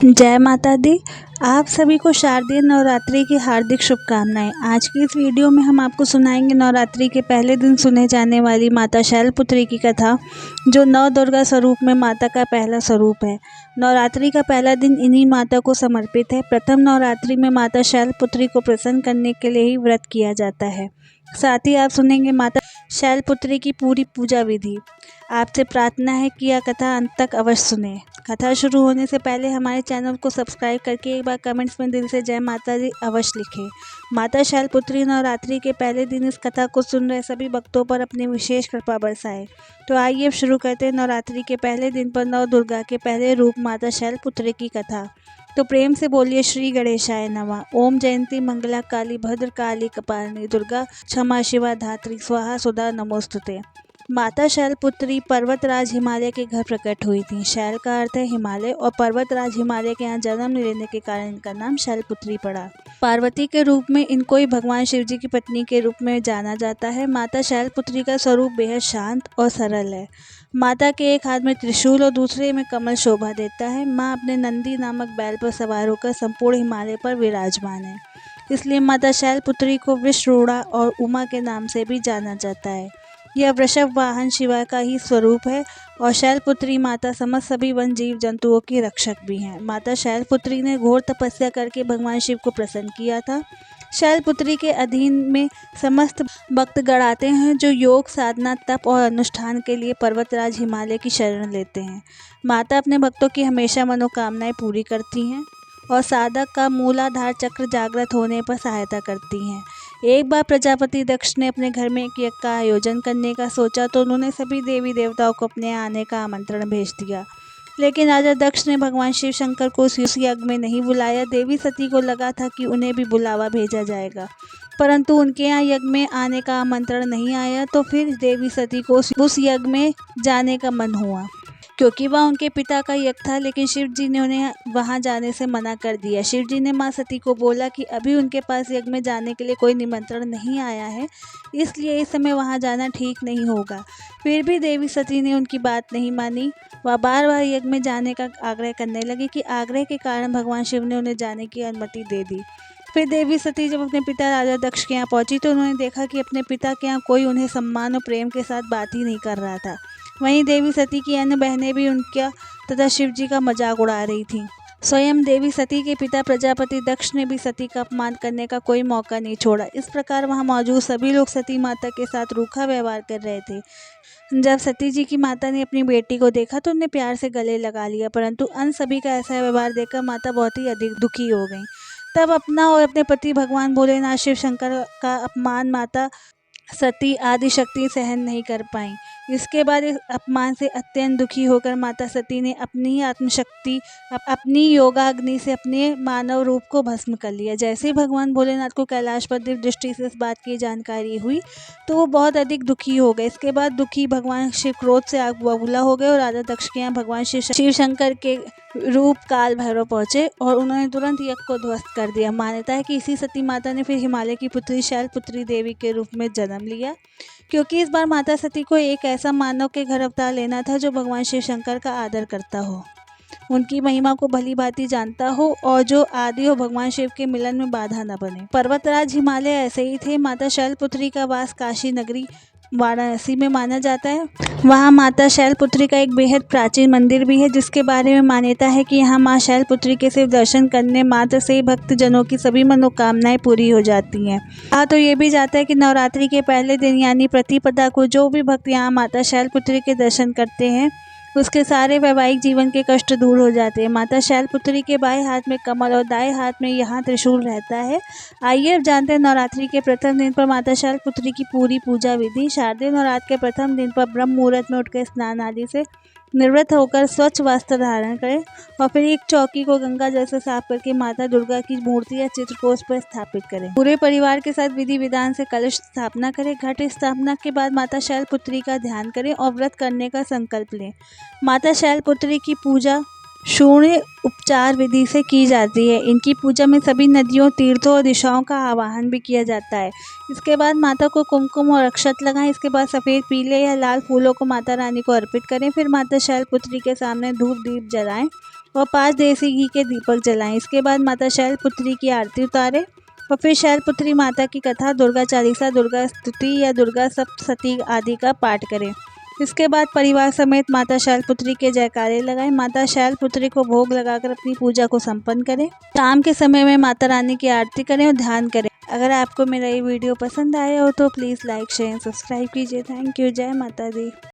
जय माता दी। आप सभी को शारदीय नवरात्रि की हार्दिक शुभकामनाएं। आज की इस वीडियो में हम आपको सुनाएंगे नवरात्रि के पहले दिन सुने जाने वाली माता शैलपुत्री की कथा, जो नव दुर्गा स्वरूप में माता का पहला स्वरूप है। नवरात्रि का पहला दिन इन्हीं माता को समर्पित है। प्रथम नवरात्रि में माता शैलपुत्री को प्रसन्न करने के लिए ही व्रत किया जाता है। साथ ही आप सुनेंगे माता शैलपुत्री की पूरी पूजा विधि। आपसे प्रार्थना है कि यह कथा अंत तक अवश्य सुने। कथा शुरू होने से पहले हमारे चैनल को सब्सक्राइब करके एक बार कमेंट्स में दिल से जय माता दी अवश्य लिखें। माता शैलपुत्री नवरात्रि के पहले दिन इस कथा को सुन रहे सभी भक्तों पर अपनी विशेष कृपा बरसाए। तो आइए अब शुरू करते हैं नवरात्रि के पहले दिन पर नव दुर्गा के पहले रूप माता शैलपुत्री की कथा। तो प्रेम से बोलिए श्री गणेशाय नमः। ओम जयंती मंगला काली भद्र काली कपालिनी दुर्गा क्षमा शिवा धात्री स्वाहा सुधा नमोस्तुते। माता शैलपुत्री पर्वतराज हिमालय के घर प्रकट हुई थी। शैल का अर्थ है हिमालय और पर्वतराज हिमालय के यहाँ जन्म लेने के कारण इनका नाम शैलपुत्री पड़ा। पार्वती के रूप में इनको ही भगवान शिव जी की पत्नी के रूप में जाना जाता है। माता शैलपुत्री का स्वरूप बेहद शांत और सरल है। माता के एक हाथ में त्रिशूल और दूसरे में कमल शोभा देता है। माँ अपने नंदी नामक बैल पर सवार होकर संपूर्ण हिमालय पर विराजमान है। इसलिए माता शैलपुत्री को विश्वरूढ़ा और उमा के नाम से भी जाना जाता है। यह वृषभ वाहन शिवा का ही स्वरूप है और शैलपुत्री माता समस्त सभी वन जीव जंतुओं की रक्षक भी हैं। माता शैलपुत्री ने घोर तपस्या करके भगवान शिव को प्रसन्न किया था। शैलपुत्री के अधीन में समस्त भक्तगण आते हैं, जो योग साधना तप और अनुष्ठान के लिए पर्वतराज हिमालय की शरण लेते हैं। माता अपने भक्तों की हमेशा मनोकामनाएं पूरी करती हैं और साधक का मूलाधार चक्र जागृत होने पर सहायता करती हैं। एक बार प्रजापति दक्ष ने अपने घर में एक यज्ञ का आयोजन करने का सोचा, तो उन्होंने सभी देवी देवताओं को अपने आने का आमंत्रण भेज दिया। लेकिन राजा दक्ष ने भगवान शिव शंकर को उस यज्ञ में नहीं बुलाया। देवी सती को लगा था कि उन्हें भी बुलावा भेजा जाएगा, परंतु उनके यहाँ यज्ञ में आने का आमंत्रण नहीं आया। तो फिर देवी सती को उस यज्ञ में जाने का मन हुआ, क्योंकि वह उनके पिता का यज्ञ था। लेकिन शिव जी ने उन्हें वहां जाने से मना कर दिया। शिव जी ने मां सती को बोला कि अभी उनके पास यज्ञ में जाने के लिए कोई निमंत्रण नहीं आया है, इसलिए इस समय वहां जाना ठीक नहीं होगा। फिर भी देवी सती ने उनकी बात नहीं मानी। वह बार बार यज्ञ में जाने का आग्रह करने लगी, कि आग्रह के कारण भगवान शिव ने उन्हें जाने की अनुमति दे दी। फिर देवी सती जब अपने पिता राजा दक्ष के यहाँ पहुंची, तो उन्होंने देखा कि अपने पिता के यहाँ कोई उन्हें सम्मान और प्रेम के साथ बात ही नहीं कर रहा था। वहीं देवी सती की अन्य बहनें भी उनका तथा शिव जी का मजाक उड़ा रही थीं। स्वयं देवी सती के पिता प्रजापति दक्ष ने भी सती का अपमान करने का कोई मौका नहीं छोड़ा। इस प्रकार वहां मौजूद सभी लोग सती माता के साथ रूखा व्यवहार कर रहे थे। जब सती जी की माता ने अपनी बेटी को देखा, तो उन्हें प्यार से गले लगा लिया, परंतु अन्य सभी का ऐसा व्यवहार देखकर माता बहुत ही अधिक दुखी हो गई। तब अपना और अपने पति भगवान भोलेनाथ शिव शंकर का अपमान माता सती आदि शक्ति सहन नहीं कर पाई। इसके बाद इस अपमान से अत्यंत दुखी होकर माता सती ने अपनी ही आत्मशक्ति अपनी योगाग्नि से अपने मानव रूप को भस्म कर लिया। जैसे ही भगवान भोलेनाथ को कैलाश पर दिव्य दृष्टि से इस बात की जानकारी हुई, तो वो बहुत अधिक दुखी हो गए। इसके बाद दुखी भगवान शिव क्रोध से आग बबूला हो गए और राजा दक्ष के यहाँ भगवान शिव शंकर के रूप काल भैरव पहुंचे और उन्होंने तुरंत यज्ञ को ध्वस्त कर दिया। मान्यता है कि इसी सती माता ने फिर हिमालय की पुत्री शैलपुत्री देवी के रूप में जन्म लिया, क्योंकि इस बार माता सती को एक ऐसा मानव के घर अवतार लेना था जो भगवान शिव शंकर का आदर करता हो, उनकी महिमा को भली भांति जानता हो और जो आदि हो भगवान शिव के मिलन में बाधा न बने। पर्वतराज हिमालय ऐसे ही थे। माता शैलपुत्री का वास काशी नगरी वाराणसी में माना जाता है। वहाँ माता शैलपुत्री का एक बेहद प्राचीन मंदिर भी है, जिसके बारे में मान्यता है कि यहाँ माँ शैलपुत्री के सिर्फ दर्शन करने मात्र से ही भक्तजनों की सभी मनोकामनाएं पूरी हो जाती हैं। तो ये भी जाता है कि नवरात्रि के पहले दिन यानी प्रतिपदा को जो भी भक्त यहाँ माता शैलपुत्री के दर्शन करते हैं, उसके सारे वैवाहिक जीवन के कष्ट दूर हो जाते हैं। माता शैलपुत्री के बाएं हाथ में कमल और दाएं हाथ में यहाँ त्रिशूल रहता है। आइए अब जानते हैं नवरात्रि के प्रथम दिन पर माता शैलपुत्री की पूरी पूजा विधि। शारदीय नवरात्र के प्रथम दिन पर ब्रह्म मुहूर्त में उठकर स्नान आदि से निवृत्त होकर स्वच्छ वस्त्र धारण करें और फिर एक चौकी को गंगा जल से साफ करके माता दुर्गा की मूर्ति या चित्र को उस पर स्थापित करें। पूरे परिवार के साथ विधि विधान से कलश स्थापना करें। घट स्थापना के बाद माता शैलपुत्री का ध्यान करें और व्रत करने का संकल्प लें। माता शैलपुत्री की पूजा शून्य उपचार विधि से की जाती है। इनकी पूजा में सभी नदियों, तीर्थों और दिशाओं का आवाहन भी किया जाता है। इसके बाद माता को कुमकुम और अक्षत लगाएं। इसके बाद सफ़ेद, पीले या लाल फूलों को माता रानी को अर्पित करें। फिर माता शैलपुत्री के सामने धूप दीप जलाएं और 5 देसी घी के दीपक जलाएं। इसके बाद माता शैलपुत्री की आरती उतारें और फिर शैलपुत्री माता की कथा, दुर्गा चालीसा, दुर्गा स्तुति या दुर्गा सप्तशती आदि का पाठ करें। इसके बाद परिवार समेत माता शैलपुत्री के जयकारे लगाएं। माता शैलपुत्री को भोग लगाकर अपनी पूजा को संपन्न करें। शाम के समय में माता रानी की आरती करें और ध्यान करें। अगर आपको मेरा ये वीडियो पसंद आया हो तो प्लीज़ लाइक, शेयर, सब्सक्राइब कीजिए। Thank you. जय माता दी।